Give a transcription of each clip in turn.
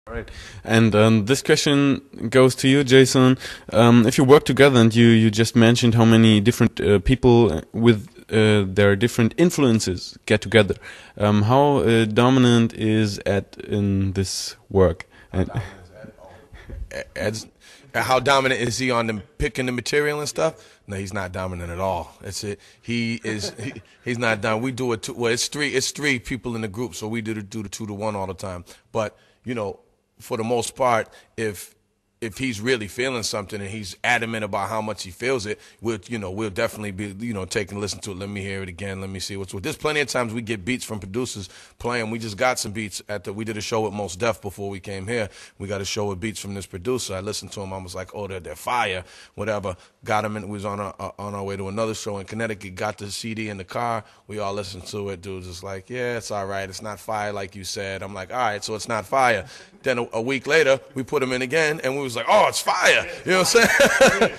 Right. And this question goes to you, Jason. If you work together, and you just mentioned how many different people with their different influences get together, how dominant is Ed in this work? And Ed's, how dominant is he on the picking the material and stuff? No, he's not dominant at all. That's it. He's not dominant. We do it. Well, it's three people in the group, so we do the 2-to-1 all the time. But for the most part, if he's really feeling something and he's adamant about how much he feels it, we'll definitely be, taking a listen to it. Let me hear it again. Let me see what's what. There's plenty of times we get beats from producers playing. We just got some beats we did a show with Mos Def before we came here. We got a show with beats from this producer. I listened to him. I was like, oh, they're fire, whatever. Got him, and we was on our way to another show in Connecticut. Got the CD in the car. We all listened to it. Dude was just like, yeah, it's all right. It's not fire like you said. I'm like, all right, so it's not fire. Then a week later, we put him in again, and we was like, oh, it's fire. You know what I'm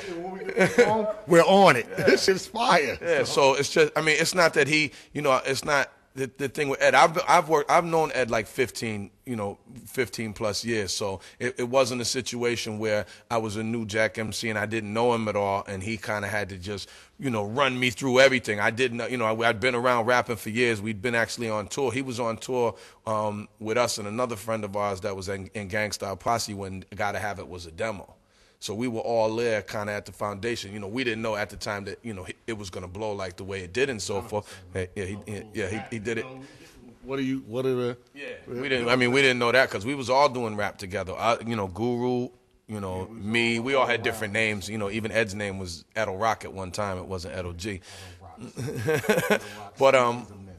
saying? We're on it. This shit's fire. Yeah, so it's just, it's not that it's not the thing with Ed. I've known Ed like 15 plus years. So it wasn't a situation where I was a new Jack MC and I didn't know him at all, and he kind of had to just, run me through everything. I didn't, I'd been around rapping for years. We'd been actually on tour. He was on tour with us and another friend of ours that was in Gangstar Posse when Gotta Have It was a demo. So we were all there kind of at the foundation. We didn't know at the time that, it was going to blow like the way it did and so forth. He did it. What are the? Yeah, we didn't know that because we was all doing rap together. Guru, me, we all had different names. Even Ed's name was Edo Rock at one time. It wasn't EDO.G.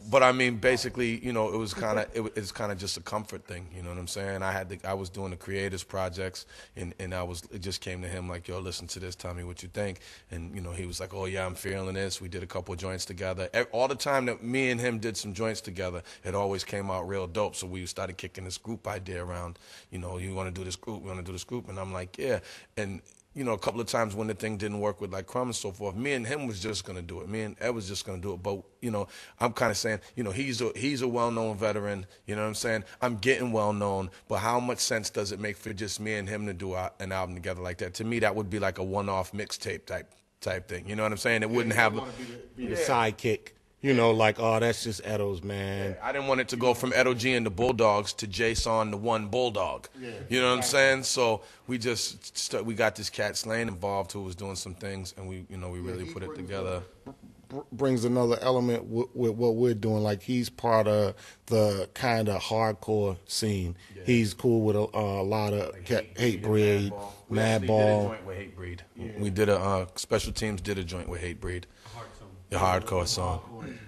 But basically, it was it's kind of just a comfort thing. You know what I'm saying? I was doing the creators projects, and it just came to him like, yo, listen to this, tell me what you think. And he was like, oh yeah, I'm feeling this. We did a couple of joints together. All the time that me and him did some joints together, it always came out real dope. So we started kicking this group idea around. You want to do this group? We want to do this group? And I'm like, yeah. And a couple of times when the thing didn't work with like Crumb and so forth, me and him was just gonna do it. Me and Ed was just gonna do it. But I'm kind of saying, he's a well-known veteran. You know what I'm saying? I'm getting well-known, but how much sense does it make for just me and him to do an album together like that? To me, that would be like a one-off mixtape type thing. You know what I'm saying? It wouldn't have be the sidekick. Like, oh, that's just Edo's, man. Yeah, I didn't want it to go from EDO.G and the Bulldogs to Jason the One Bulldog. Yeah, you know what I'm saying? So we we got this cat Slane involved who was doing some things, and we really put it together. Brings another element with what we're doing. Like, he's part of the kind of hardcore scene. Yeah. He's cool with a lot of like Hatebreed, Madball. We did a Special Teams did a joint with Hatebreed. The hardcore song.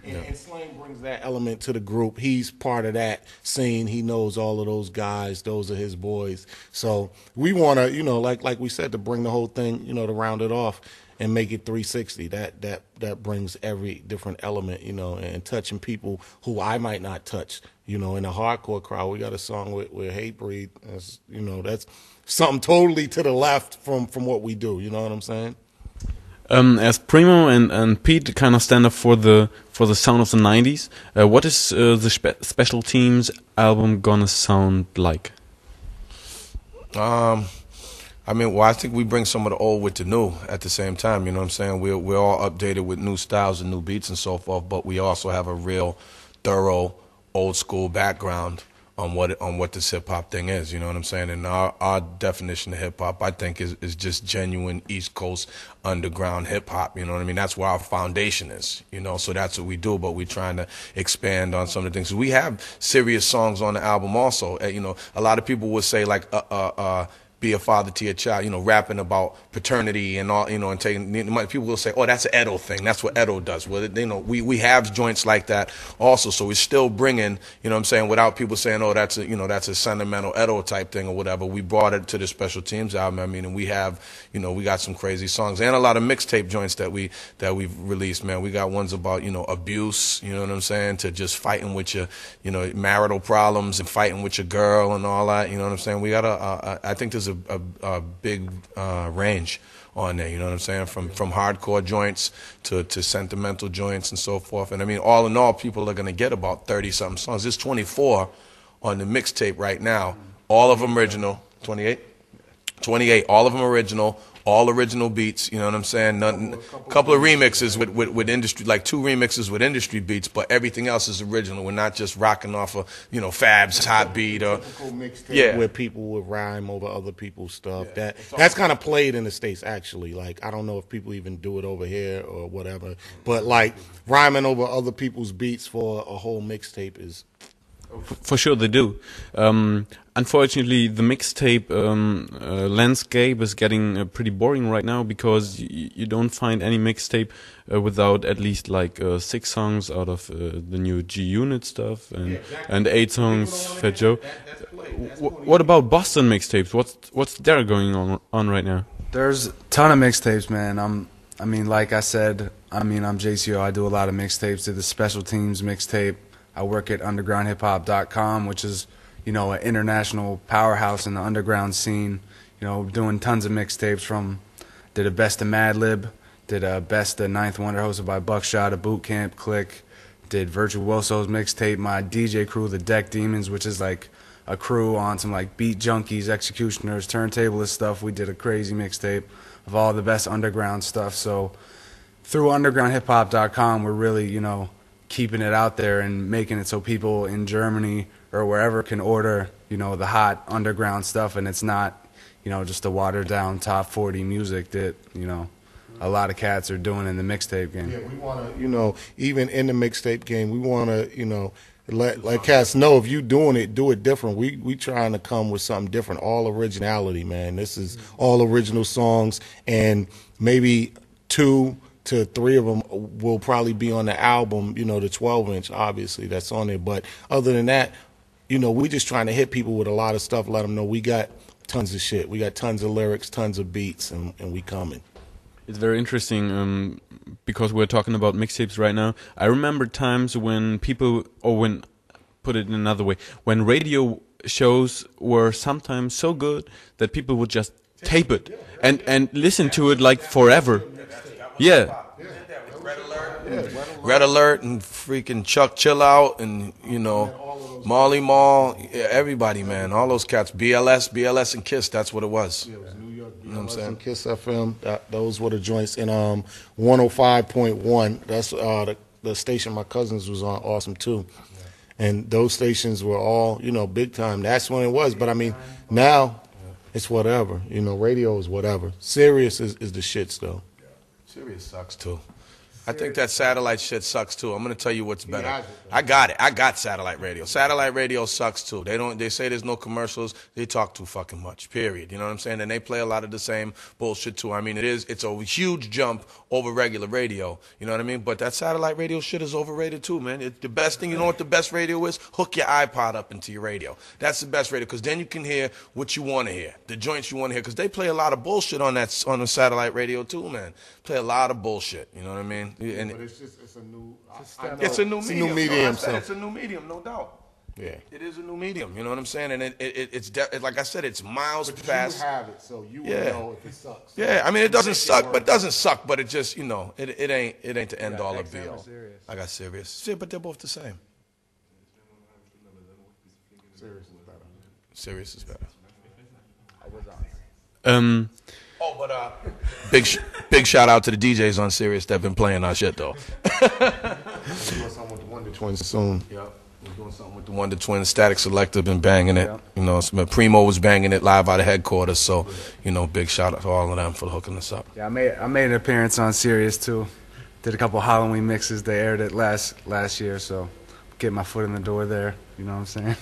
And Slane brings that element to the group. He's part of that scene. He knows all of those guys. Those are his boys. So we want to, like we said, to bring the whole thing, to round it off and make it 360. That brings every different element, and touching people who I might not touch. In a hardcore crowd, we got a song with Hatebreed. That's something totally to the left from what we do. You know what I'm saying? As Primo and Pete kind of stand up for the sound of the 90s, what is the Special Teams album gonna sound like? I think we bring some of the old with the new at the same time. You know what I'm saying? We're all updated with new styles and new beats and so forth, but we also have a real thorough old school background on what this hip hop thing is, you know what I'm saying? And our definition of hip hop, I think, is just genuine East Coast underground hip hop, you know what I mean? That's where our foundation is, so that's what we do, but we're trying to expand on some of the things. We have serious songs on the album also. A lot of people would say like be a father to your child, rapping about paternity and all, and taking, people will say, oh, that's an Edo thing. That's what Edo does. Well, we have joints like that also. So we're still bringing, what I'm saying, without people saying, oh, that's a sentimental Edo type thing or whatever. We brought it to the Special Teams album. And we have, we got some crazy songs and a lot of mixtape joints that we've released, man. We got ones about, abuse, you know what I'm saying, to just fighting with your, marital problems and fighting with your girl and all that, you know what I'm saying? We got I think there's a big range on there, you know what I'm saying? From hardcore joints to sentimental joints and so forth. And all in all, people are going to get about 30-something songs. There's 24 on the mixtape right now, all of them original. 28? 28, all of them original. All original beats, you know what I'm saying? None, couple of remixes with industry, like 2 remixes with industry beats, but everything else is original. We're not just rocking off of, you know, Fab's hot beat or where people would rhyme over other people's stuff. That's kind of played in the States actually. Like I don't know if people even do it over here or whatever, but like rhyming over other people's beats for a whole mixtape is. For sure they do. Unfortunately, the mixtape landscape is getting pretty boring right now because you don't find any mixtape without at least like 6 songs out of the new G Unit stuff and 8 songs Fat Joe. What about Boston mixtapes? What's there going on right now? There's a ton of mixtapes, man. I mean, like I said, I'm JCO. I do a lot of mixtapes. Did the Special Teams mixtape. I work at undergroundhiphop.com, which is, you know, an international powerhouse in the underground scene. You know, doing tons of mixtapes did a Best of Madlib, did a Best of Ninth Wonder hosted by Buckshot, a Boot Camp Click, did Virtuoso's mixtape, my DJ crew, the Deck Demons, which is like a crew on some like beat junkies, executioners, turntablist stuff. We did a crazy mixtape of all the best underground stuff. So through undergroundhiphop.com, we're really, you know, keeping it out there and making it so people in Germany or wherever can order, you know, the hot underground stuff, and it's not, you know, just the watered down top 40 music that, you know, a lot of cats are doing in the mixtape game. Yeah, we want to, you know, even in the mixtape game, we want to, you know, let cats know if you doing it, do it different. We trying to come with something different, all originality, man. This is all original songs, and maybe 2 to 3 of them will probably be on the album, you know, the 12-inch, obviously, that's on there. But other than that, you know, we just trying to hit people with a lot of stuff, let them know we got tons of shit. We got tons of lyrics, tons of beats, and we coming. It's very interesting because we're talking about mixtapes right now. I remember times when people, or when, put it in another way, when radio shows were sometimes so good that people would just tape it and listen to it like forever. Yeah. Red Alert and freaking Chuck Chill Out and, you know, Marley Marl, everybody, man. All those cats. BLS and Kiss, that's what it was. Yeah, it was New York, you know what I'm saying? Kiss FM, those were the joints. And 105.1, that's the station my cousins was on, awesome too. And those stations were all, you know, big time. That's when it was. But I mean, now it's whatever. You know, radio is whatever. Sirius is the shit still. Sirius sucks too. I think that satellite shit sucks too. I'm gonna tell you what's better. I got it. I got satellite radio. Satellite radio sucks too. They say there's no commercials. They talk too fucking much. Period. You know what I'm saying? And they play a lot of the same bullshit too. I mean, it's a huge jump over regular radio. You know what I mean? But that satellite radio shit is overrated too, man. It's the best thing. You know what the best radio is? Hook your iPod up into your radio. That's the best radio because then you can hear what you want to hear, the joints you want to hear. Because they play a lot of bullshit on the satellite radio too, man. Play a lot of bullshit. You know what I mean? And but it's a new it's a new medium. So. It's a new medium, no doubt. Yeah, it is a new medium. You know what I'm saying? And it's like I said, it's miles past. You have it, so you will know if it sucks. Yeah, I mean it doesn't suck, but it doesn't suck. But it just, you know, it ain't the end all of be all. I got Sirius. Yeah, but they're both the same. Sirius is better. Oh, but big shout out to the DJs on Sirius that been playing our shit though. We're doing something with the Wonder Twins soon. Yep, we're doing something with the Wonder Twins. Static Selector been banging it. Yep. You know, Primo was banging it live out of headquarters. So, you know, big shout out to all of them for hooking us up. Yeah, I made an appearance on Sirius too. Did a couple Halloween mixes. They aired it last year, so get my foot in the door there. You know what I'm saying?